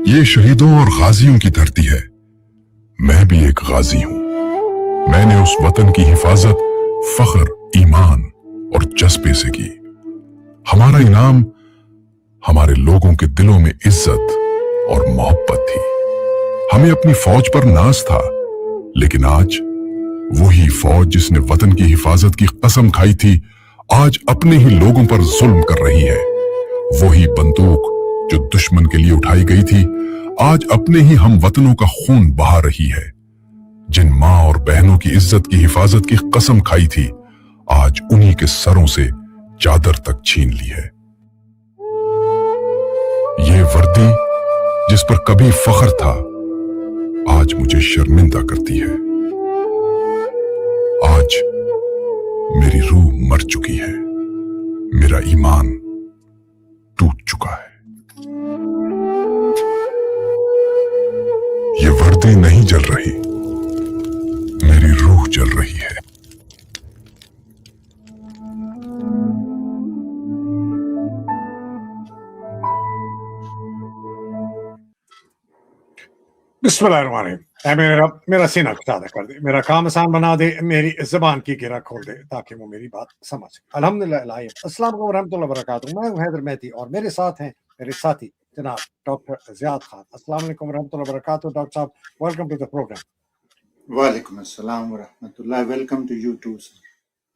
یہ شہیدوں اور غازیوں کی دھرتی ہے. میں بھی ایک غازی ہوں. میں نے اس وطن کی حفاظت فخر، ایمان اور جذبے سے کی. ہمارا انعام ہمارے لوگوں کے دلوں میں عزت اور محبت تھی. ہمیں اپنی فوج پر ناز تھا، لیکن آج وہی فوج جس نے وطن کی حفاظت کی قسم کھائی تھی آج اپنے ہی لوگوں پر ظلم کر رہی ہے. وہی بندوق جو دشمن کے لیے اٹھائی گئی تھی آج اپنے ہی ہم وطنوں کا خون بہا رہی ہے. جن ماں اور بہنوں کی عزت کی حفاظت کی قسم کھائی تھی آج انہی کے سروں سے چادر تک چھین لی ہے. یہ وردی جس پر کبھی فخر تھا آج مجھے شرمندہ کرتی ہے. آج میری روح مر چکی ہے، میرا ایمان ٹوٹ چکا ہے. یہ وردی نہیں جل رہی، میری روح جل رہی ہے. بسم اللہ الرحمن الرحیم. اے میرے رب میرا سینہ کشادہ کر دے، میرا کام آسان بنا دے، میری زبان کی گرہ کھول دے تاکہ وہ میری بات سمجھ سکے. الحمدللہ الہی. السلام علیکم ورحمۃ اللہ وبرکاتہ. میں ہوں حیدر مہدی اور میرے ساتھ ہیں میرے ساتھی جناب ڈاکٹر زیاد خان. السلام علیکم ورحمۃ اللہ وبرکاتہ. ڈاکٹر صاحب ویلکم ٹو دا پروگرام. وعلیکم السلام ورحمۃ اللہ. Welcome to you too.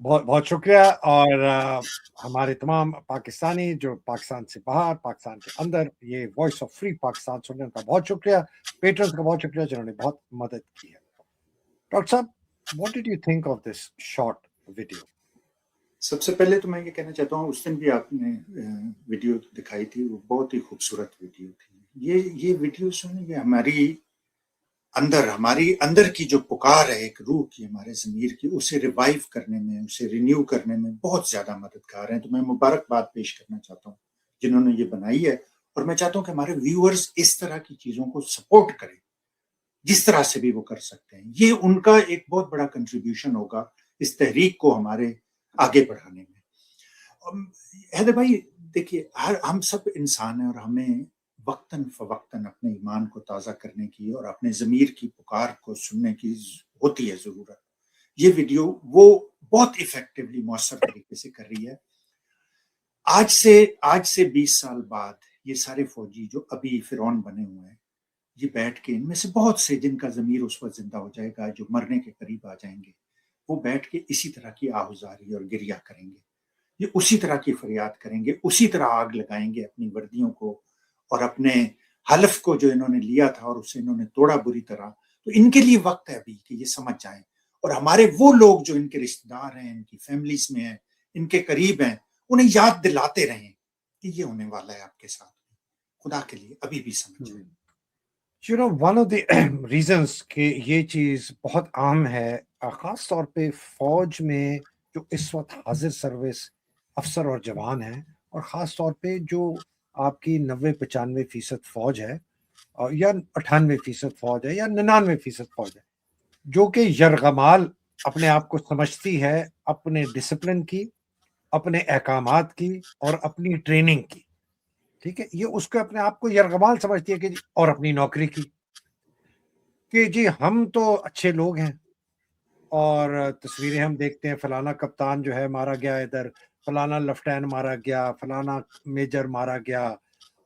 بہت بہت شکریہ. اور ہمارے تمام پاکستانی جو پاکستان سے باہر پاکستان کے اندر یہ وائس آف فری پاکستان سننے کا بہت شکریہ. پیٹرنز کا بہت شکریہ جنہوں نے بہت مدد کی ہے. ڈاکٹر صاحب what did you think of this short video? سب سے پہلے تو میں یہ کہنا چاہتا ہوں اس دن بھی آپ نے ویڈیو دکھائی تھی، وہ بہت ہی خوبصورت ویڈیو تھی. یہ ویڈیو سنیں، یہ ہماری اندر کی جو پکار ہے ایک روح کی، ہمارے ضمیر کی، اسے ریوائیو کرنے میں، اسے رینیو کرنے میں بہت زیادہ مددگار ہیں. تو میں مبارکباد پیش کرنا چاہتا ہوں جنہوں نے یہ بنائی ہے، اور میں چاہتا ہوں کہ ہمارے ویورز اس طرح کی چیزوں کو سپورٹ کریں جس طرح سے بھی وہ کر سکتے ہیں. یہ ان کا ایک بہت بڑا کنٹریبیوشن ہوگا اس تحریک کو ہمارے آگے بڑھانے میں. حیدر بھائی دیکھیے، ہم سب انسان ہیں اور ہمیں وقتاً فوقتاً اپنے ایمان کو تازہ کرنے کی اور اپنے ضمیر کی پکار کو سننے کی ہوتی ہے ضرورت. یہ ویڈیو وہ بہت ایفیکٹولی مؤثر طریقے سے کر رہی ہے. آج سے 20 سال بعد یہ سارے فوجی جو ابھی فرعون بنے ہوئے ہیں، یہ بیٹھ کے ان میں سے بہت سے جن کا ضمیر اس وقت زندہ ہو جائے گا، جو مرنے کے قریب آ جائیں گے، وہ بیٹھ کے اسی طرح کی آہوزاری اور گریہ کریں گے. یہ اسی طرح کی فریاد کریں گے، اسی طرح آگ لگائیں گے اپنی وردیوں کو اور اپنے حلف کو جو انہوں نے لیا تھا اور اسے انہوں نے توڑا بری طرح. تو ان کے لیے وقت ہے ابھی کہ یہ سمجھ جائیں، اور ہمارے وہ لوگ جو ان کے رشتہ دار ہیں، ان کی فیملیز میں ہیں، ان کے قریب ہیں، انہیں یاد دلاتے رہیں کہ یہ ہونے والا ہے آپ کے ساتھ. خدا کے لیے ابھی بھی سمجھ جائیں. You know, one of the reasons کہ یہ چیز بہت عام ہے خاص طور پہ فوج میں جو اس وقت حاضر سروس افسر اور جوان ہیں، اور خاص طور پہ جو آپ کی 90-95% فوج ہے یا 98% فوج ہے یا 99% فوج ہے، جو کہ یرغمال اپنے آپ کو سمجھتی ہے اپنے ڈسپلن کی، اپنے احکامات کی اور اپنی ٹریننگ کی. ٹھیک ہے، یہ اس کو اپنے آپ کو یرغمال سمجھتی ہے کہ اور اپنی نوکری کی کہ جی ہم تو اچھے لوگ ہیں. اور تصویریں ہم دیکھتے ہیں، فلانا کپتان جو ہے مارا گیا ادھر، فلانا لیفٹینٹ مارا گیا، فلانا میجر مارا گیا،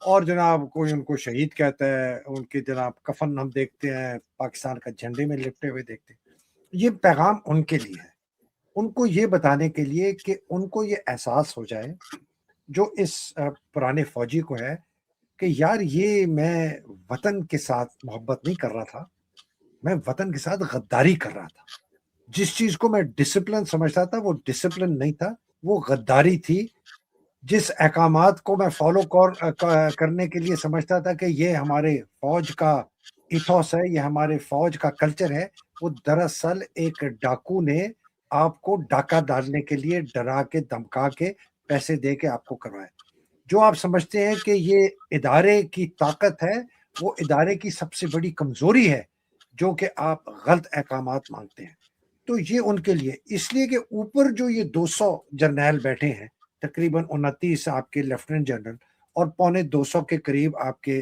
اور جناب کوئی ان کو شہید کہتا ہے. ان کے جناب کفن ہم دیکھتے ہیں پاکستان کا جھنڈے میں لپٹے ہوئے دیکھتے ہیں. یہ پیغام ان کے لیے ہے، ان کو یہ بتانے کے لیے کہ ان کو یہ احساس ہو جائے جو اس پرانے فوجی کو ہے کہ یار یہ میں وطن کے ساتھ محبت نہیں کر رہا تھا، میں وطن کے ساتھ غداری کر رہا تھا. جس چیز کو میں ڈسپلن سمجھتا تھا وہ ڈسپلن نہیں تھا، وہ غداری تھی. جس احکامات کو میں فالو کرنے کے لیے سمجھتا تھا کہ یہ ہمارے فوج کا ایتھوس ہے، یہ ہمارے فوج کا کلچر ہے، وہ دراصل ایک ڈاکو نے آپ کو ڈاکہ ڈالنے کے لیے ڈرا کے دھمکا کے پیسے دے کے آپ کو کروایا. جو آپ سمجھتے ہیں کہ یہ ادارے کی طاقت ہے، وہ ادارے کی سب سے بڑی کمزوری ہے جو کہ آپ غلط احکامات مانگتے ہیں. تو یہ ان کے لیے، اس لیے کہ اوپر جو یہ 200 جرنیل بیٹھے ہیں، تقریباً 29 آپ کے لیفٹیننٹ جنرل اور 125 کے قریب آپ کے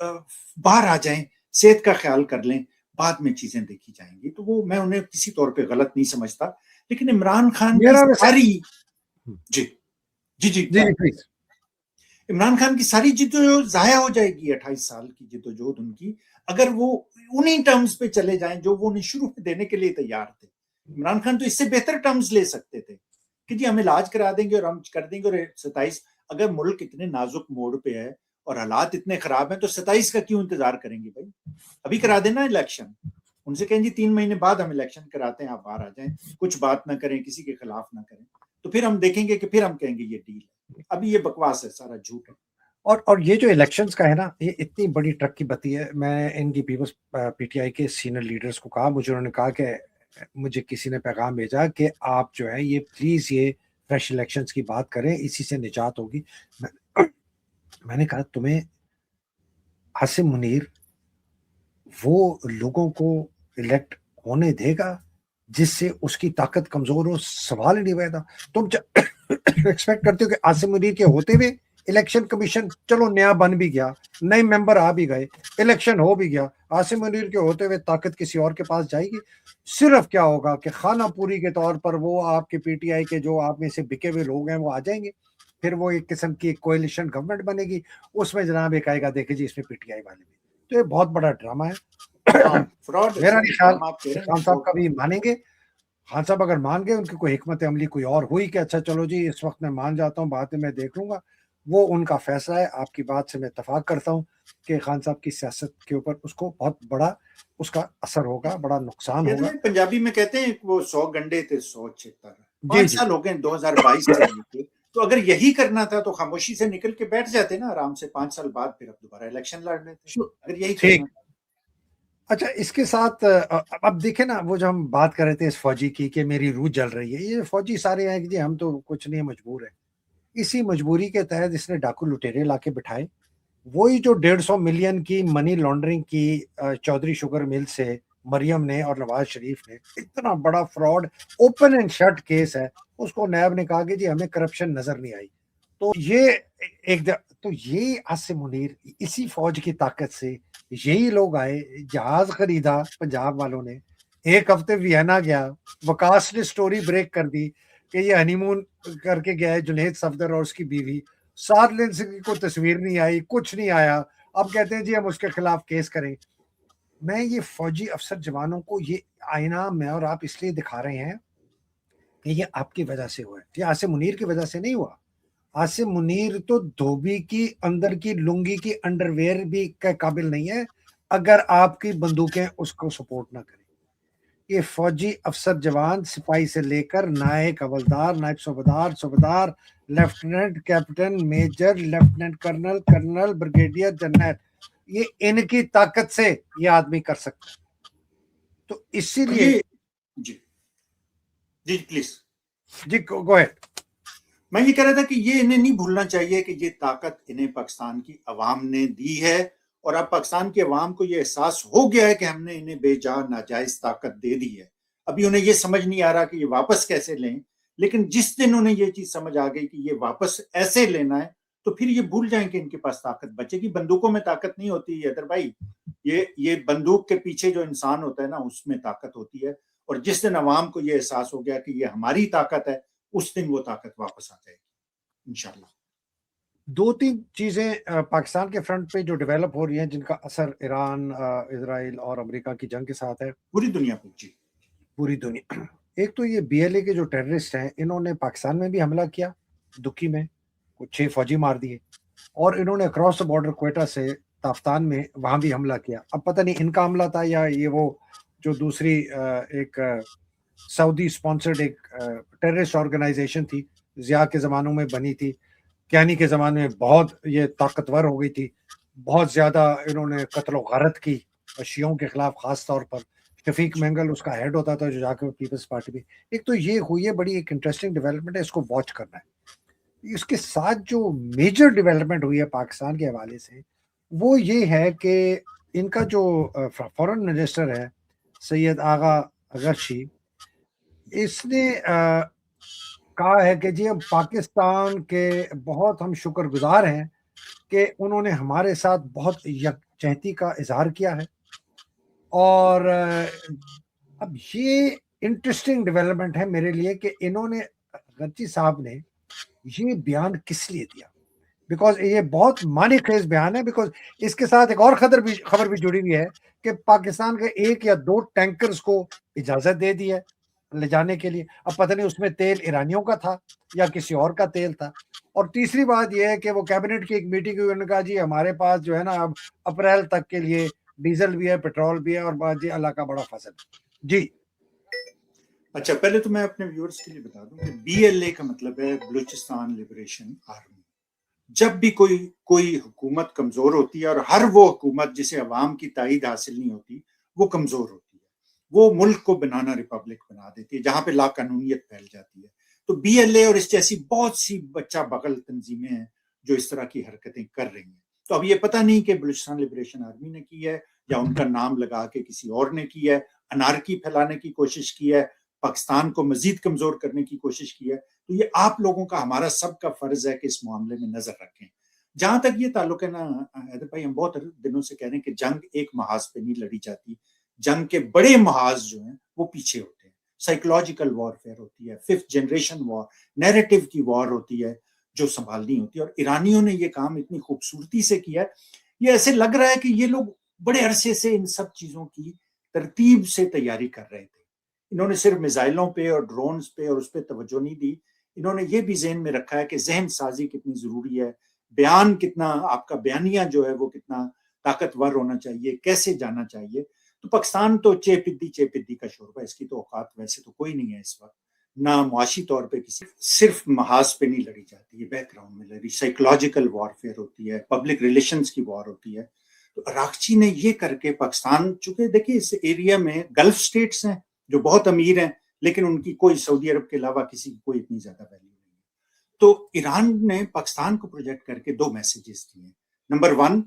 باہر آ جائیں, صحت کا خیال کر لیں, بعد میں چیزیں دیکھی جائیں گی. تو وہ میں انہیں کسی طور پہ غلط نہیں سمجھتا, لیکن عمران خان کی ساری جی جی جی پلیز عمران خان کی ساری جدوجہد ضائع ہو جائے گی. 28 سال کی جدوجہد ان کی, اگر وہ انہی ٹرمز پہ چلے جائیں جو وہ شروع میں دینے کے لیے تیار تھے. عمران خان تو اس سے بہتر ٹرمز لے سکتے تھے کہ جی ہم علاج کرا دیں گے اور ہم کر دیں گے. اور 27 اگر ملک اتنے نازک موڑ پہ ہے اور حالات اتنے خراب ہیں تو 27 کا کیوں انتظار کریں گے بھائی؟ ابھی کرا دینا الیکشن. ان سے کہیں جی 3 مہینے بعد ہم الیکشن کراتے ہیں, آپ باہر آ جائیں, کچھ بات نہ کریں, کسی کے خلاف نہ کریں, تو پھر ہم دیکھیں گے کہ پھر ہم کہیں گے یہ ڈیل ہے. ابھی یہ بکواس ہے, سارا جھوٹ ہے. اور یہ جو الیکشنز کا ہے نا, یہ اتنی بڑی ٹرک کی بتی ہے. میں ان کی پیپلز پی ٹی آئی کے سینئر لیڈرز کو کہا, مجھے انہوں نے کہا کہ مجھے کسی نے پیغام بھیجا کہ آپ جو ہے یہ پلیز یہ فریش الیکشنز کی بات کریں, اسی سے نجات ہوگی. میں نے کہا تمہیں عاصم منیر وہ لوگوں کو الیکٹ ہونے دے گا جس سے اس کی طاقت کمزور ہو؟ سوال ہی نہیں پیدا. تم ایکسپیکٹ کرتے ہو کہ عاصم منیر کے ہوتے ہوئے الیکشن کمیشن چلو نیا بن بھی گیا, نئے ممبر آ بھی گئے, الیکشن ہو بھی گیا, عاصم منیر کے ہوتے ہوئے طاقت کسی اور کے پاس جائے گی؟ صرف کیا ہوگا کہ خانہ پوری کے طور پر وہ آپ کے پی ٹی آئی کے جو آپ میں سے بکے ہوئے لوگ ہیں وہ آ جائیں گے, پھر وہ ایک قسم کی کوئلیشن گورنمنٹ بنے گی. اس میں جناب ایک آئے گا, دیکھیں جی اس میں پی ٹی آئی والے بھی. تو یہ بہت بڑا ڈرامہ ہے. میرا نہیں خیال خان صاحب کا بھی مانیں گے. خان صاحب اگر مان گئے, ان کی کوئی حکمت عملی کوئی اور ہوئی کہ اچھا چلو جی اس وقت میں مان جاتا ہوں, بعد میں دیکھ لوں گا, وہ ان کا فیصلہ ہے. آپ کی بات سے میں اتفاق کرتا ہوں کہ خان صاحب کی سیاست کے اوپر اس کو بہت بڑا اس کا اثر ہوگا, بڑا نقصان ہوگا. پنجابی میں کہتے ہیں وہ 100 گنڈے تھے 100 چھتر. 5 سال ہو گئے 2022 سے لے کے, تو اگر یہی کرنا تھا تو خاموشی سے نکل کے بیٹھ جاتے نا آرام سے. 5 سال بعد پھر اب دوبارہ الیکشن لڑ لیتے اگر یہی کرنا تھا. اچھا اس کے ساتھ اب دیکھیں نا, وہ جو ہم بات کر رہے تھے اس فوجی کی کہ میری روح جل رہی ہے, یہ فوجی سارے ہیں کہ جی ہم تو کچھ نہیں, مجبور ہیں. اسی مجبوری کے تحت اس نے ڈاکو لٹیرے لا کے بٹھائے. وہی جو 150 ملین کی منی لانڈرنگ کی چودھری شوگر مل سے مریم نے اور نواز شریف نے, اتنا بڑا fraud open and shut case ہے. اس کو نیب نے کہا کہ جی ہمیں کرپشن نظر نہیں آئی. تو یہ تو یہ عاصم منیر اسی فوج کی طاقت سے یہی لوگ آئے, جہاز خریدا پنجاب والوں نے, 1 ہفتے وینا گیا, وکاس نے سٹوری بریک کر دی کہ یہ ہنی مون کر کے گیا ہے جنید صفدر اور اس کی بیوی. 7 دن سے کوئی تصویر نہیں آئی, کچھ نہیں آیا. اب کہتے ہیں جی ہم اس کے خلاف کیس کریں. میں یہ فوجی افسر جوانوں کو یہ آئینہ میں اور آپ اس لیے دکھا رہے ہیں کہ یہ آپ کی وجہ سے ہوا ہے, یہ عاصم منیر کی وجہ سے نہیں ہوا. عاصم منیر تو دھوبی کی اندر کی لنگی کی انڈر ویئر بھی کے قابل نہیں ہے اگر آپ کی بندوقیں اس کو سپورٹ نہ کریں. یہ فوجی افسر جوان سپاہی سے لے کر نائب حوالدار, نائب صوبیدار, صوبیدار, lieutenant, captain, major, lieutenant colonel, colonel, brigadier general, یہ ان کی طاقت سے یہ آدمی کر سکتا ہے. تو اسی لیے جی جی پلیز جی گو اہیڈ. میں یہ کہہ رہا تھا کہ یہ انہیں نہیں بھولنا چاہیے کہ یہ طاقت انہیں پاکستان کی عوام نے دی ہے, اور اب پاکستان کی عوام کو یہ احساس ہو گیا ہے کہ ہم نے انہیں بے جا ناجائز طاقت دے دی ہے. ابھی انہیں یہ سمجھ نہیں آ رہا کہ یہ واپس کیسے لیں, لیکن جس دن انہیں یہ چیز سمجھ آ گئی کہ یہ واپس ایسے لینا ہے تو پھر یہ بھول جائیں کہ ان کے پاس طاقت بچے گی. بندوقوں میں طاقت نہیں ہوتی ہے ادھر بھائی, یہ بندوق کے پیچھے جو انسان ہوتا ہے نا اس میں طاقت ہوتی ہے. اور جس دن عوام کو یہ احساس ہو گیا کہ یہ ہماری طاقت ہے, اس دن وہ طاقت واپس آ جائے گی انشاءاللہ. 2-3 چیزیں پاکستان کے فرنٹ پہ جو ڈیولپ ہو رہی ہیں جن کا اثر ایران, اسرائیل اور امریکا کی جنگ کے ساتھ ہے پوری دنیا پہ. جی پوری دنیا. ایک تو یہ بی ایل اے کے جو ٹیررسٹ ہیں, انہوں نے پاکستان میں بھی حملہ کیا, دکی میں کچھ 6 فوجی مار دیے, اور انہوں نے اکراس بارڈر کوئٹہ سے تافتان میں وہاں بھی حملہ کیا. اب پتہ نہیں ان کا حملہ تھا یا یہ وہ جو دوسری ایک سعودی سپانسرڈ ایک ٹیررسٹ آرگنائزیشن تھی, ضیاء کے زمانوں میں بنی تھی, کیانی کے زمانے میں بہت یہ طاقتور ہو گئی تھی, بہت زیادہ انہوں نے قتل و غارت کی شیعوں کے خلاف, خاص طور پر شفیق مینگل اس کا ہیڈ ہوتا تھا جو جا کے پیپلز پارٹی میں. ایک تو یہ ہوئی ہے بڑی ایک انٹرسٹنگ ڈیولپمنٹ ہے, اس کو واچ کرنا ہے. اس کے ساتھ جو میجر ڈیولپمنٹ ہوئی ہے پاکستان کے حوالے سے وہ یہ ہے کہ ان کا جو فورن منسٹر ہے سید آغا اگرشی, اس نے کہا ہے کہ جی ہم پاکستان کے بہت ہم شکر گزار ہیں کہ انہوں نے ہمارے ساتھ بہت یکجہتی کا اظہار کیا ہے. اور اب یہ انٹرسٹنگ ڈیولپمنٹ ہے میرے لیے کہ انہوں نے غرچی صاحب نے یہ بیان کس لیے دیا, بیکاز یہ بہت معنی خیز بیان ہے. بیکاز اس کے ساتھ ایک اور خبر بھی جڑی ہوئی ہے کہ پاکستان کے 1 یا 2 ٹینکرز کو اجازت دے دی ہے لے جانے کے لیے. اب پتہ نہیں اس میں تیل ایرانیوں کا تھا یا کسی اور کا تیل تھا. اور تیسری بات یہ ہے کہ وہ کیبنٹ کی ایک میٹنگ ہوئی, انہوں نے کہا جی ہمارے پاس جو ہے نا اب اپریل تک کے لیے ڈیزل بھی ہے, پیٹرول بھی ہے, اور بات جی اللہ کا بڑا فضل. جی اچھا, پہلے تو میں اپنے ویورز کے لیے بتا دوں کہ BLA کا مطلب ہے بلوچستان لبریشن آرمی. جب بھی کوئی حکومت کمزور ہوتی ہے, اور ہر وہ حکومت جسے عوام کی تائید حاصل نہیں ہوتی وہ کمزور ہوتی ہے, وہ ملک کو بنانا ریپبلک بنا دیتی ہے جہاں پہ لا قانونیت پھیل جاتی ہے. تو BLA اور اس جیسی بہت سی بچہ بغل تنظیمیں ہیں جو اس طرح کی حرکتیں کر رہی ہیں. تو اب یہ پتہ نہیں کہ بلوچستان لبریشن آرمی نے کی ہے یا ان کا نام لگا کے کسی اور نے کی ہے, انارکی پھیلانے کی کوشش کی ہے, پاکستان کو مزید کمزور کرنے کی کوشش کی ہے. تو یہ آپ لوگوں کا, ہمارا سب کا فرض ہے کہ اس معاملے میں نظر رکھیں. جہاں تک یہ تعلق ہے نا حیدر بھائی, ہم بہت دنوں سے کہہ رہے ہیں کہ جنگ ایک محاذ پہ نہیں لڑی جاتی, جنگ کے بڑے محاذ جو ہیں وہ پیچھے ہوتے ہیں. سائیکولوجیکل وارفیئر ہوتی ہے, 5th جنریشن وار, نیریٹو کی وار ہوتی ہے جو سنبھالنی ہوتی ہے. اور ایرانیوں نے یہ کام اتنی خوبصورتی سے کیا ہے, یہ ایسے لگ رہا ہے کہ یہ لوگ بڑے عرصے سے ان سب چیزوں کی ترتیب سے تیاری کر رہے تھے. انہوں نے صرف میزائلوں پہ اور ڈرونز پہ اور اس پہ توجہ نہیں دی, انہوں نے یہ بھی ذہن میں رکھا ہے کہ ذہن سازی کتنی ضروری ہے, بیان کتنا, آپ کا بیانیہ جو ہے وہ کتنا طاقتور ہونا چاہیے, کیسے جانا چاہیے. تو پاکستان تو چے پدی کا شوربہ, اس کی تو اوقات ویسے تو کوئی نہیں ہے اس وقت, نہ معاشی طور پہ کسی, صرف محاذ پہ نہیں لڑی جاتی, یہ بیک گراؤنڈ میں لڑی, سائیکولوجیکل وارفیئر ہوتی ہے, پبلک ریلیشنز کی وار ہوتی ہے. تو اراغچی نے یہ کر کے پاکستان, چونکہ دیکھیں اس ایریا میں گلف سٹیٹس ہیں جو بہت امیر ہیں, لیکن ان کی کوئی سعودی عرب کے علاوہ کسی کی کوئی اتنی زیادہ ویلیو نہیں ہے. تو ایران نے پاکستان کو پروجیکٹ کر کے 2 میسیجز دیے ہیں. نمبر 1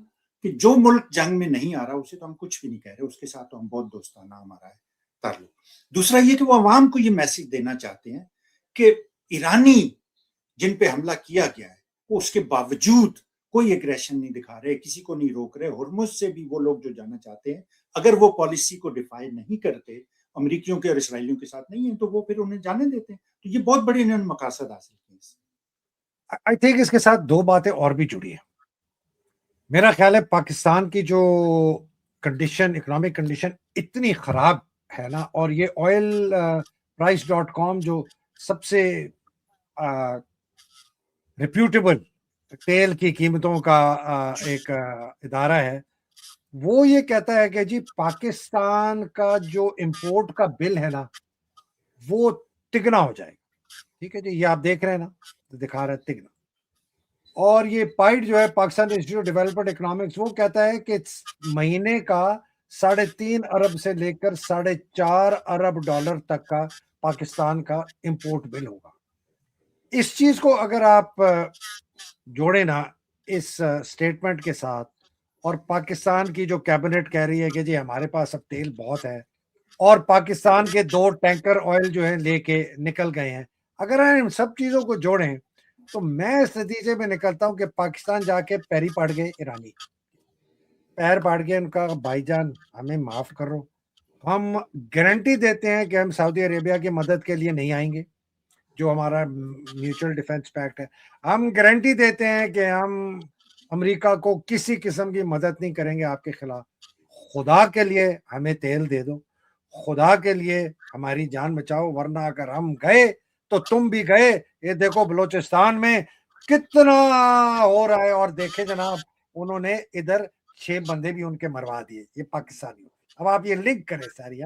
کہ جو ملک جنگ میں نہیں آ رہا اسے تو ہم کچھ بھی نہیں کہہ رہے, اس کے ساتھ تو ہم بہت دوستانہ ہمارا ہے تعلق. دوسرا یہ کہ وہ عوام کو یہ میسیج دینا چاہتے ہیں کہ ایرانی جن پہ حملہ کیا گیا ہے وہ اس کے باوجود کوئی ایگریشن نہیں دکھا رہے, کسی کو نہیں روک رہے. ہرمز سے بھی وہ لوگ جو جانا چاہتے ہیں, اگر وہ پالیسی کو ڈیفائی نہیں کرتے, امریکیوں کے اور اسرائیلیوں کے ساتھ نہیں ہیں, تو وہ پھر انہیں جانے دیتے ہیں. تو یہ بہت بڑے انہوں نے مقاصد حاصل کیے. آئی تھنک اس کے ساتھ 2 باتیں اور بھی جڑی ہیں. میرا خیال ہے پاکستان کی جو کنڈیشن, اکنامک کنڈیشن اتنی خراب ہے نا, اور یہ آئل price.com جو سب سے ریپیوٹیبل تیل کی قیمتوں کا ایک ادارہ ہے, وہ یہ کہتا ہے کہ جی پاکستان کا جو امپورٹ کا بل ہے نا وہ تگنا ہو جائے گا. ٹھیک ہے جی, یہ آپ دیکھ رہے ہیں نا, دکھا رہا ہے تگنا. اور یہ پائٹ جو ہے Pakistan institute of development economics, وہ کہتا ہے کہ مہینے کا 3.5 ارب سے لے کر 4.5 ارب ڈالر تک کا پاکستان کا امپورٹ بل ہوگا. اس چیز کو اگر آپ جوڑیں نا اس سٹیٹمنٹ کے ساتھ, اور پاکستان کی جو کیبنٹ کہہ رہی ہے کہ جی ہمارے پاس اب تیل بہت ہے, اور پاکستان کے 2 ٹینکر آئل جو ہیں لے کے نکل گئے ہیں, اگر ہم سب چیزوں کو جوڑیں تو میں اس نتیجے میں نکلتا ہوں کہ پاکستان جا کے پیری پڑ گئے, ایرانی پیر پڑ گئے, ان کا بھائی جان ہمیں معاف کرو, ہم گارنٹی دیتے ہیں کہ ہم سعودی عربیہ کی مدد کے لیے نہیں آئیں گے, جو ہمارا میوچل ڈیفنس پیکٹ ہے. ہم گارنٹی دیتے ہیں کہ ہم امریکہ کو کسی قسم کی مدد نہیں کریں گے آپ کے خلاف. خدا کے لیے ہمیں تیل دے دو, خدا کے لیے ہماری جان بچاؤ, ورنہ اگر ہم گئے تو تم بھی گئے. یہ دیکھو بلوچستان میں کتنا ہو رہا ہے, اور دیکھیں جناب انہوں نے ادھر 6 بندے بھی ان کے مروا دیے, یہ پاکستانی. اب آپ یہ لنک کریں ساری,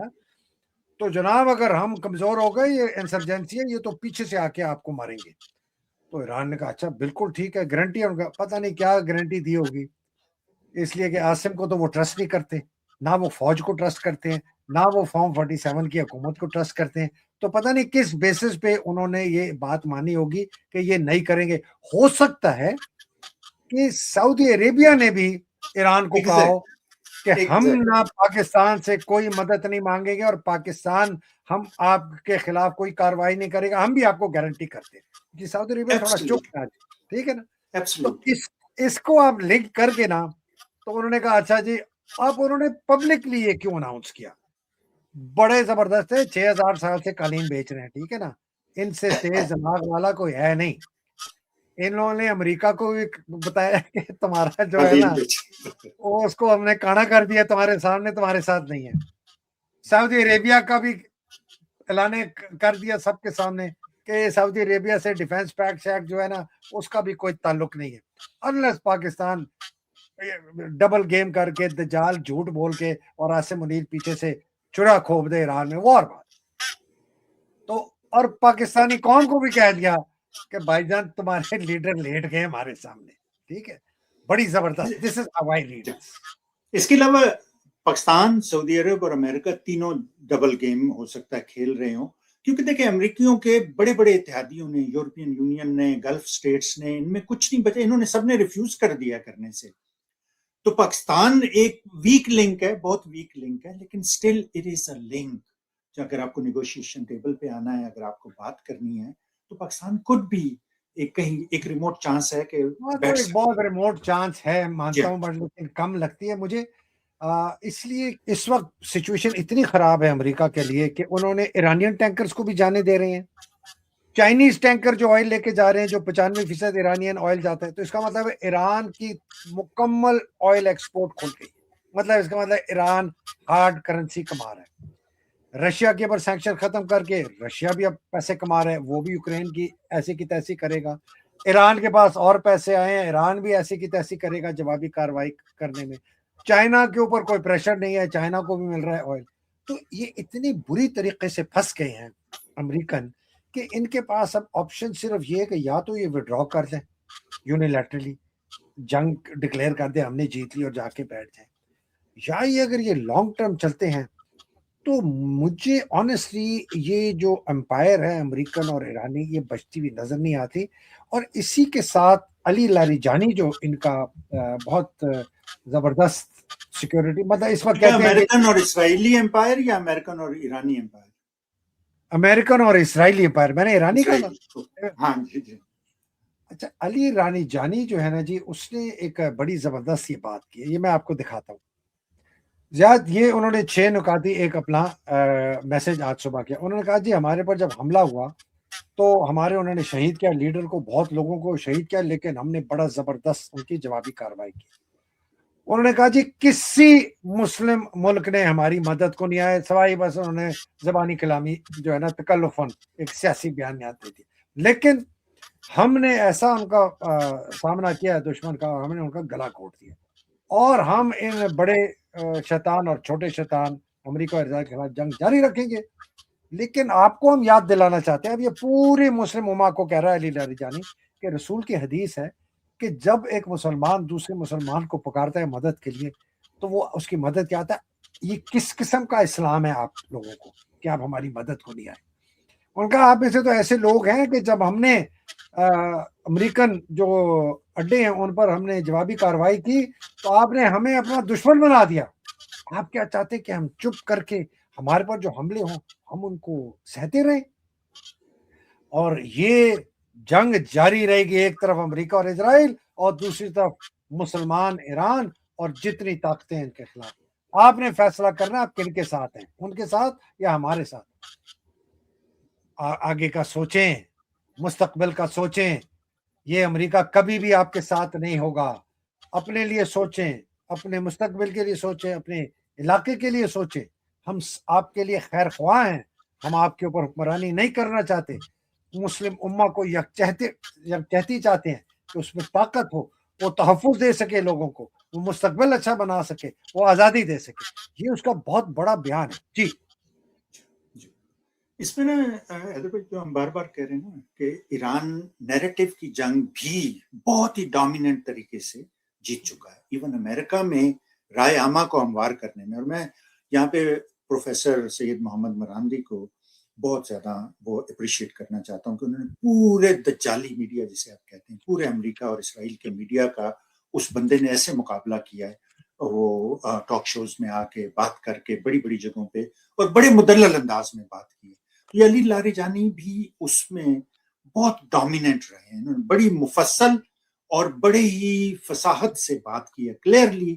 تو جناب اگر ہم کمزور ہو گئے, یہ انسرجنسی ہے, یہ تو پیچھے سے آ کے آپ کو ماریں گے. تو ایران نے کہا اچھا بالکل ٹھیک ہے, گارنٹی ہے. ان کا پتہ نہیں کیا گارنٹی دی ہوگی, اس لیے کہ عاصم کو تو وہ ٹرسٹ نہیں کرتے, نہ وہ فوج کو ٹرسٹ کرتے ہیں, نہ وہ فارم 47 کی حکومت کو ٹرسٹ کرتے ہیں. تو پتہ نہیں کس بیسس پہ انہوں نے یہ بات مانی ہوگی کہ یہ نہیں کریں گے. ہو سکتا ہے کہ سعودی عربیہ نے بھی ایران کو کہا ہو کہ ہم نہ پاکستان سے کوئی مدد نہیں مانگیں گے, اور پاکستان ہم آپ کے خلاف کوئی کاروائی نہیں کرے گا, ہم بھی آپ کو گارنٹی کرتے ہیں. جی سعودی عربیہ تھوڑا چپ تھا, ٹھیک ہے نا. تو اس کو آپ لنک کر کے نا تو انہوں نے کہا اچھا جی اب انہوں نے پبلکلی یہ کیوں اناؤنس کیا, بڑے زبردست ہے, 6000 سال سے قالین بیچ رہے ہیں, ٹھیک ہے نا, ان سے تیز دماغ والا کوئی ہے نہیں. ان لوگوں نے امریکہ کو بھی بتایا کہ تمہارا جو ہے نا وہ اس کو ہم نے کانا کر دیا تمہارے سامنے, تمہارے ساتھ نہیں ہے. سعودی عربیہ کا بھی اعلان کر دیا سب کے سامنے کہ سعودی عربیہ سے ڈیفینس پیکٹ ایکٹ جو ہے نا اس کا بھی کوئی تعلق نہیں ہے, انلیس پاکستان ڈبل گیم کر کے دجال جھوٹ بول کے اور عاصم منیر پیچھے سے چرا کھوپ دے ایران میں, وہ اور بات. تو اور پاکستانی قوم کو بھی کہہ دیا کہ بھائی جان تمہارے لیڈر لیٹ گئے ہمارے سامنے, ٹھیک ہے, بڑی زبردست. دس از ہاؤ آئی ریڈ. اس کے علاوہ پاکستان, سعودی عرب اور امریکہ تینوں ڈبل گیم ہو سکتا ہے کھیل رہے ہوں, کیونکہ دیکھیں امریکیوں کے بڑے بڑے اتحادیوں نے, یورپین یونین نے, گلف سٹیٹس نے, ان میں کچھ نہیں بچے, انہوں نے سب نے ریفیوز کر دیا کرنے سے. تو پاکستان ایک ویک لنک ہے, بہت ویک لنک ہے, لیکن still it is a link. اگر آپ کو نیگوشیشن ٹیبل پہ آنا ہے, اگر آپ کو بات کرنی ہے, تو پاکستان کوڈ بھی کہیں ایک ریموٹ چانس ہے کہ ایک بہت ریموٹ چانس ہے, مانتا ہوں, بٹ لیکن کم لگتی ہے مجھے. اس لیے اس وقت سچویشن اتنی خراب ہے امریکہ کے لیے کہ انہوں نے ایرانین ٹینکرز کو بھی جانے دے رہے ہیں. چائنیز ٹینکر جو آئل لے کے جا رہے ہیں, جو 95% ایرانین آئل جاتا ہے, تو اس کا مطلب ہے ایران کی مکمل آئل ایکسپورٹ کھل گئی. مطلب اس کا مطلب ایران ہارڈ کرنسی کما رہا ہے. رشیا کے اوپر سینکشن ختم کر کے رشیا بھی اب پیسے کما رہے ہیں, وہ بھی یوکرین کی ایسی کی تیسی کرے گا. ایران کے پاس اور پیسے آئے ہیں, ایران بھی ایسی کی تیسی کرے گا جوابی کارروائی کرنے میں. چائنا کے اوپر کوئی پریشر نہیں ہے, چائنا کو بھی مل رہا ہے آئل. تو یہ اتنی بری طریقے سے پھنس گئے ہیں امریکن کہ ان کے پاس اب آپشن صرف یہ ہے کہ یا تو یہ وڈرا کر دیں یونیلیٹرلی, جنگ ڈکلیئر کر دیں ہم نے جیت لی اور جا کے بیٹھ جائیں, یا یہ اگر یہ لانگ ٹرم چلتے ہیں تو مجھے آنیسٹلی یہ جو امپائر ہے امریکن اور ایرانی یہ بچتی ہوئی نظر نہیں آتی. اور اسی کے ساتھ علی لاریجانی جو ان کا بہت زبردست سیکیورٹی, مطلب اس وقت کہتے ہیں امریکن اور اسرائیلی امپائر یا امریکن اور ایرانی امپائر؟ امریکن اور اسرائیلی امپائر, میں نے ایرانی کہا. ہاں جی جی. اچھا, علی رانی جانی جو ہے نا جی, اس نے ایک بڑی زبردست یہ بات کی ہے, یہ میں آپ کو دکھاتا ہوں. زیاد یہ انہوں نے 6 نکاتی ایک اپنا میسج آج صبح کیا. انہوں نے کہا جی ہمارے پر جب حملہ ہوا تو ہمارے انہوں نے شہید کیا, لیڈر کو, بہت لوگوں کو شہید کیا, لیکن ہم نے بڑا زبردست ان کی جوابی کارروائی کی. انہوں نے کہا جی کسی مسلم ملک نے ہماری مدد کو نہیں آیا, سوائے بس انہوں نے زبانی کلامی جو ہے نا تکلفاً ایک سیاسی بیانیات دے دی, لیکن ہم نے ایسا ان کا سامنا کیا دشمن کا, ہم نے ان کا گلا گھونٹ دیا. اور ہم ان بڑے شیطان اور چھوٹے شیطان امریکہ اور اسرائیل کے خلاف جنگ جاری رکھیں گے. لیکن آپ کو ہم یاد دلانا چاہتے ہیں, اب یہ پوری مسلم امہ کو کہہ رہا ہے علی لاریجانی کہ رسول کی حدیث ہے کہ جب ایک مسلمان دوسرے مسلمان کو پکارتا ہے مدد کے لیے تو وہ اس کی مدد کیا آتا ہے. یہ کس قسم کا اسلام ہے آپ لوگوں کو کہ آپ ہماری مدد کو نہیں آئے. ان کا آپ میں سے تو ایسے لوگ ہیں کہ جب ہم نے امریکن جو اڈے ہیں ان پر ہم نے جوابی کارروائی کی تو آپ نے ہمیں اپنا دشمن بنا دیا. آپ کیا چاہتے کہ ہم چپ کر کے ہمارے پر جو حملے ہوں ہم ان کو سہتے رہیں؟ اور یہ جنگ جاری رہے گی, ایک طرف امریکہ اور اسرائیل اور دوسری طرف مسلمان ایران اور جتنی طاقتیں ان کے خلاف. آپ نے فیصلہ کرنا آپ کن کے ساتھ ہیں, ان کے ساتھ یا ہمارے ساتھ. آگے کا سوچیں, مستقبل کا سوچیں. یہ امریکہ کبھی بھی آپ کے ساتھ نہیں ہوگا. اپنے لیے سوچیں, اپنے مستقبل کے لیے سوچیں, اپنے علاقے کے لیے سوچیں. ہم آپ کے لیے خیر خواہ ہیں, ہم آپ کے اوپر حکمرانی نہیں کرنا چاہتے. مسلم امہ کو یکجہتی چاہتے ہیں کہ اس میں طاقت ہو, وہ تحفظ دے سکے لوگوں کو, وہ مستقبل اچھا بنا سکے, وہ آزادی دے سکے. یہ اس کا بہت بڑا بیان ہے. جی اس میں نا حیدر بھائی جو ہم بار بار کہہ رہے ہیں نا کہ ایران نیریٹو کی جنگ بھی بہت ہی ڈومیننٹ طریقے سے جیت چکا ہے, ایون امریکہ میں رائے عامہ کو ہموار کرنے میں. اور میں یہاں پہ پروفیسر سید محمد مرامدی کو بہت زیادہ وہ اپریشیٹ کرنا چاہتا ہوں کہ انہوں نے پورے دجالی میڈیا جسے آپ کہتے ہیں, پورے امریکہ اور اسرائیل کے میڈیا کا اس بندے نے ایسے مقابلہ کیا ہے. وہ ٹاک شوز میں آ کے بات کر کے بڑی بڑی جگہوں پہ اور بڑے مدلل انداز میں بات کی ہے. یہ علی لاریجانی بھی اس میں بہت ڈومیننٹ رہے ہیں, انہوں نے بڑی مفصل اور بڑے ہی فصاحت سے بات کی ہے, کلیئرلی